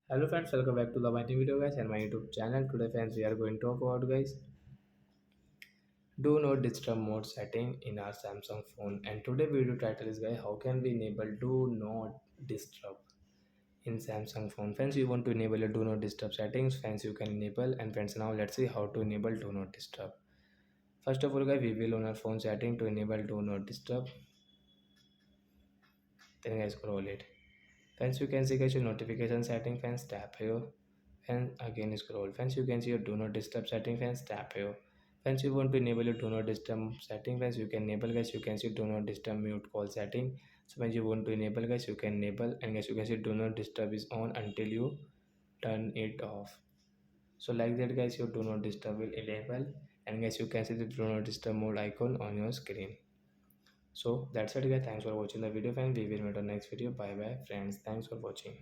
Hello friends, welcome back to the my new video guys and my YouTube channel. Today friends we are going to talk about guys do not disturb mode setting in our Samsung phone, and today video title is guys how can we enable do not disturb in Samsung phone. Friends, you want to enable your do not disturb settings, friends you can enable, and friends now let's see how to enable do not disturb. First of all guys, we will on our phone setting to enable do not disturb, then guys scroll it. Friends, you can see guys your notification setting, friends tap here and again scroll. Friends, you can see your do not disturb setting, friends tap here. Friends, you want to enable your do not disturb setting, friends you can enable guys. You can see do not disturb mute call setting. So when you want to enable guys, you can enable, and guys you can see do not disturb is on until you turn it off. So like that guys, your do not disturb will enable, and guys you can see the do not disturb mode icon on your screen. So that's it guys, thanks for watching the video, friends. We will meet on next video. Bye bye friends, thanks for watching.